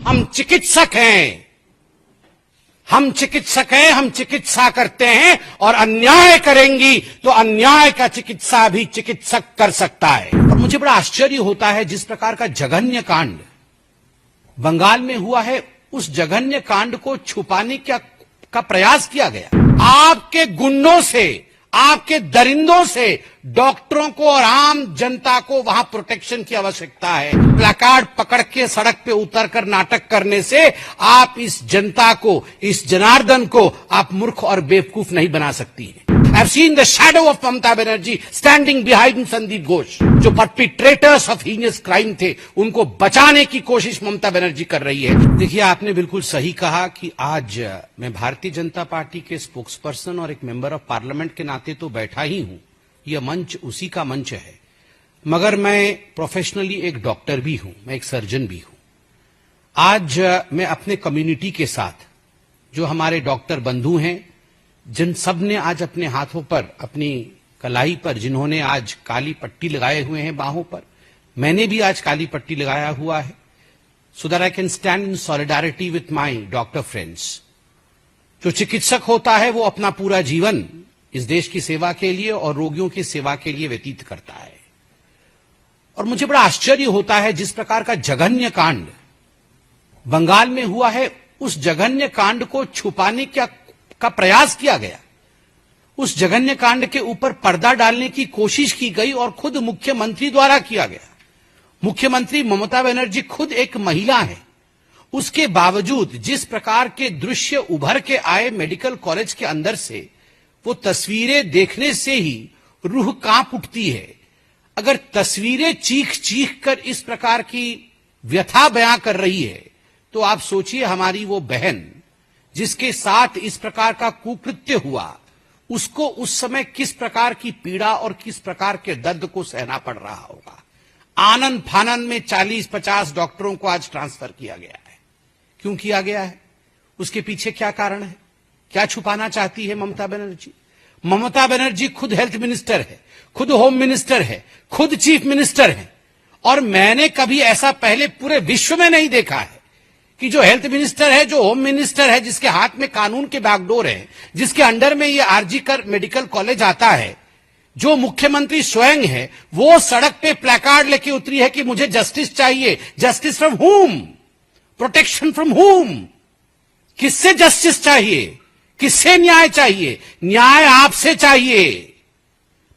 हम चिकित्सक हैं, हम चिकित्सक हैं, हम चिकित्सा करते हैं और अन्याय करेंगी तो अन्याय का चिकित्सा भी चिकित्सक कर सकता है। और मुझे बड़ा आश्चर्य होता है जिस प्रकार का जघन्य कांड बंगाल में हुआ है, उस जघन्य कांड को छुपाने का प्रयास किया गया। आपके गुंडों से, आपके दरिंदों से डॉक्टरों को और आम जनता को वहां प्रोटेक्शन की आवश्यकता है। प्लैकार्ड पकड़ के सड़क पे उतरकर नाटक करने से आप इस जनता को, इस जनार्दन को आप मूर्ख और बेवकूफ नहीं बना सकती हैं। I've seen the shadow of Mamata Banerjee standing behind Sandeep Ghosh, जो perpetrators of heinous crime थे, उनको बचाने की कोशिश ममता बनर्जी कर रही है। देखिए, आपने बिल्कुल सही कहा कि आज मैं भारतीय जनता पार्टी के स्पोक्स पर्सन और एक मेंबर ऑफ पार्लियामेंट के नाते तो बैठा ही हूं, यह मंच उसी का मंच है, मगर मैं प्रोफेशनली एक डॉक्टर भी हूं, मैं एक सर्जन भी हूं। आज मैं अपने कम्युनिटी के साथ, जो हमारे डॉक्टर बंधु हैं, जिन सब ने आज अपने हाथों पर, अपनी कलाई पर, जिन्होंने आज काली पट्टी लगाए हुए हैं बाहों पर, मैंने भी आज काली पट्टी लगाया हुआ है, so that I can stand in solidarity with my doctor friends. जो चिकित्सक होता है वो अपना पूरा जीवन इस देश की सेवा के लिए और रोगियों की सेवा के लिए व्यतीत करता है। और मुझे बड़ा आश्चर्य होता है जिस प्रकार का जघन्य कांड बंगाल में हुआ है, उस जघन्य कांड को छुपाने का प्रयास किया गया। उस जघन्य कांड के ऊपर पर्दा डालने की कोशिश की गई और खुद मुख्यमंत्री द्वारा किया गया। मुख्यमंत्री ममता बनर्जी खुद एक महिला है, उसके बावजूद जिस प्रकार के दृश्य उभर के आए मेडिकल कॉलेज के अंदर से, वो तस्वीरें देखने से ही रूह कांप उठती है। अगर तस्वीरें चीख चीख कर इस प्रकार की व्यथा बयां कर रही है, तो आप सोचिए हमारी वो बहन जिसके साथ इस प्रकार का कुकृत्य हुआ, उसको उस समय किस प्रकार की पीड़ा और किस प्रकार के दर्द को सहना पड़ रहा होगा। आनन फानन में 40-50 डॉक्टरों को आज ट्रांसफर किया गया है। क्यों किया गया है? उसके पीछे क्या कारण है? क्या छुपाना चाहती है ममता बनर्जी? ममता बनर्जी खुद हेल्थ मिनिस्टर है, खुद होम मिनिस्टर है, खुद चीफ मिनिस्टर है, और मैंने कभी ऐसा पहले पूरे विश्व में नहीं देखा है कि जो हेल्थ मिनिस्टर है, जो होम मिनिस्टर है, जिसके हाथ में कानून के बागडोर है, जिसके अंडर में ये आरजीकर मेडिकल कॉलेज आता है, जो मुख्यमंत्री स्वयं है, वो सड़क पे प्लैकार्ड लेके उतरी है कि मुझे जस्टिस चाहिए। जस्टिस फ्रॉम हुम? प्रोटेक्शन फ्रॉम हुम? किससे जस्टिस चाहिए? किससे न्याय चाहिए? न्याय आपसे चाहिए,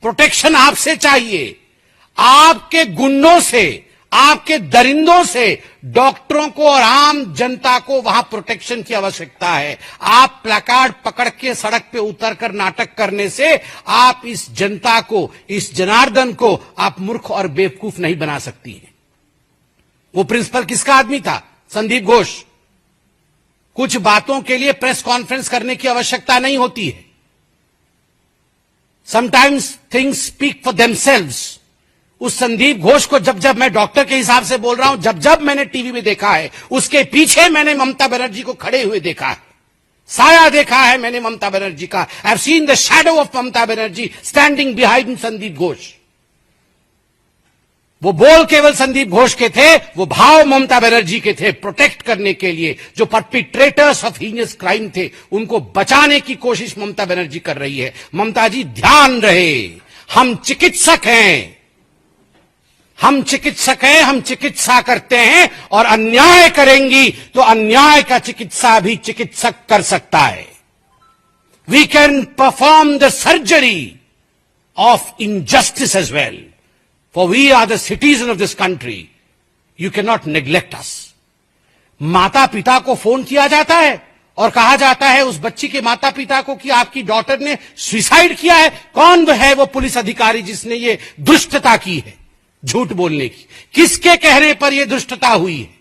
प्रोटेक्शन आपसे चाहिए। आपके गुंडों से, आपके दरिंदों से डॉक्टरों को और आम जनता को वहां प्रोटेक्शन की आवश्यकता है। आप प्लैकार्ड पकड़ के सड़क पे उतरकर नाटक करने से आप इस जनता को, इस जनार्दन को आप मूर्ख और बेवकूफ नहीं बना सकती हैं। वो प्रिंसिपल किसका आदमी था? संदीप घोष। कुछ बातों के लिए प्रेस कॉन्फ्रेंस करने की आवश्यकता नहीं होती है। Sometimes things speak for themselves. उस संदीप घोष को जब मैं डॉक्टर के हिसाब से बोल रहा हूं, जब मैंने टीवी में देखा है, उसके पीछे मैंने ममता बनर्जी को खड़े हुए देखा है, साया देखा है मैंने ममता बनर्जी का। I have seen the shadow of Mamata Banerjee standing behind Sandip Ghosh. वो बोल केवल संदीप घोष के थे, वो भाव ममता बनर्जी के थे, प्रोटेक्ट करने के लिए। जो परपिट्रेटर्स ऑफ हीनियस क्राइम थे, उनको बचाने की कोशिश ममता बनर्जी कर रही है। ममता जी, ध्यान रहे, हम चिकित्सक हैं, हम चिकित्सक हैं, हम चिकित्सा करते हैं और अन्याय करेंगी तो अन्याय का चिकित्सा भी चिकित्सक कर सकता है। We can perform the surgery of injustice as well, for we are the citizen of this country. You can not neglect us. माता पिता को फोन किया जाता है और कहा जाता है उस बच्ची के माता पिता को कि आपकी डॉटर ने सुसाइड किया है। कौन है वो पुलिस अधिकारी जिसने ये दुष्टता की है, झूठ बोलने की? किसके कहने पर यह दुष्टता हुई है?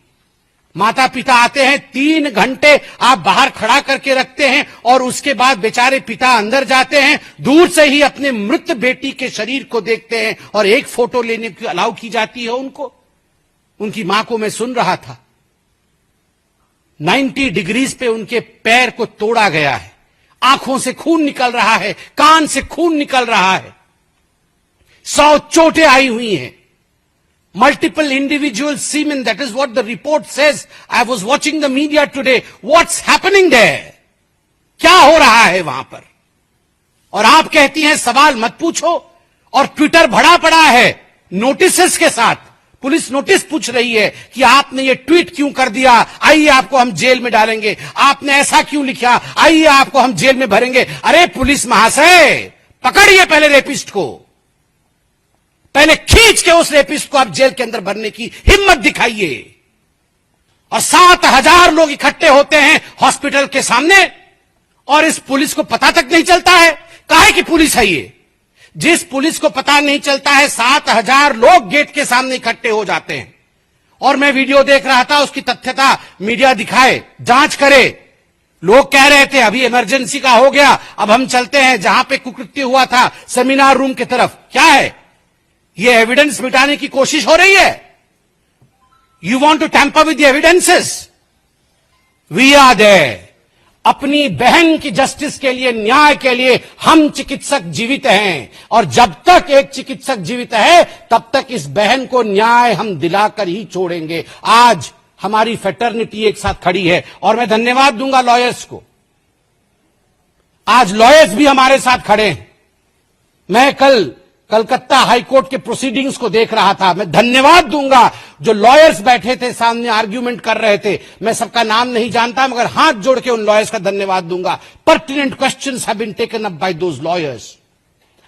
माता पिता आते हैं, 3 घंटे आप बाहर खड़ा करके रखते हैं और उसके बाद बेचारे पिता अंदर जाते हैं, दूर से ही अपने मृत बेटी के शरीर को देखते हैं और एक फोटो लेने की अलाउ की जाती है उनको। उनकी मां को मैं सुन रहा था, 90 डिग्रीज पे उनके पैर को तोड़ा गया है, आंखों से खून निकल रहा है, कान से खून निकल रहा है, 100 चोटें आई हुई हैं। multiple individual seamen. That is what the report says. I was watching the media today. What's happening there? क्या हो रहा है वहां पर? और आप कहती हैं सवाल मत पूछो, और ट्विटर भरा पड़ा है नोटिसेस के साथ। पुलिस नोटिस पूछ रही है कि आपने ये ट्वीट क्यों कर दिया, आइए आपको हम जेल में डालेंगे। आपने ऐसा क्यों लिखा, आइए आपको हम जेल में भरेंगे। अरे पुलिस महाशय, पकड़िए पहले रेपिस्ट को, पहले खींच के उस रेपिस्ट को आप जेल के अंदर भरने की हिम्मत दिखाइए। और 7,000 लोग इकट्ठे होते हैं हॉस्पिटल के सामने, और इस पुलिस को पता तक नहीं चलता है काहे की पुलिस है ये। जिस पुलिस को पता नहीं चलता है, 7,000 लोग गेट के सामने इकट्ठे हो जाते हैं। और मैं वीडियो देख रहा था, उसकी तथ्यता मीडिया दिखाए, जांच करे। लोग कह रहे थे अभी इमरजेंसी का हो गया, अब हम चलते हैं जहां पे कुकृत्य हुआ था सेमिनार रूम की तरफ। क्या है ये? एविडेंस मिटाने की कोशिश हो रही है। You want to tamper with the evidences. We are there. अपनी बहन की जस्टिस के लिए, न्याय के लिए हम चिकित्सक जीवित हैं, और जब तक एक चिकित्सक जीवित है तब तक इस बहन को न्याय हम दिलाकर ही छोड़ेंगे। आज हमारी फेटर्निटी एक साथ खड़ी है, और मैं धन्यवाद दूंगा लॉयर्स को। आज लॉयर्स भी हमारे साथ खड़े हैं। मैं कल कलकत्ता हाईकोर्ट के प्रोसीडिंग्स को देख रहा था। मैं धन्यवाद दूंगा जो लॉयर्स बैठे थे सामने, आर्ग्यूमेंट कर रहे थे। मैं सबका नाम नहीं जानता, मगर हाथ जोड़ के उन लॉयर्स का धन्यवाद दूंगा। Pertinent questions have been taken up by those lawyers,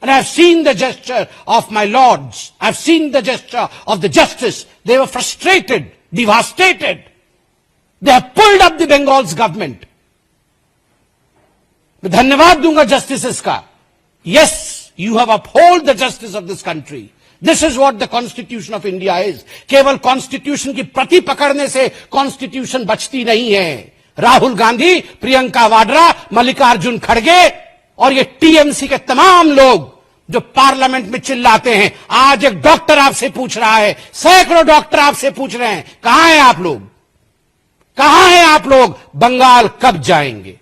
and I have seen the gesture of my lords, I have seen the gesture of the justice. They were frustrated, devastated, they have pulled up the Bengal's government. मैं धन्यवाद दूंगा justices का। Yes, you have upheld the justice of this country. This is what the Constitution of India is. केवल Constitution की प्रति पकड़ने से Constitution बचती नहीं है। राहुल गांधी, प्रियंका वाड्रा, मल्लिकार्जुन खड़गे और ये टीएमसी के तमाम लोग जो पार्लियामेंट में चिल्लाते हैं। आज एक डॉक्टर आपसे पूछ रहा है, सैकड़ों डॉक्टर आपसे पूछ रहे हैं, कहां हैं आप लोग, कहां हैं आप लोग, बंगाल कब जाएंगे?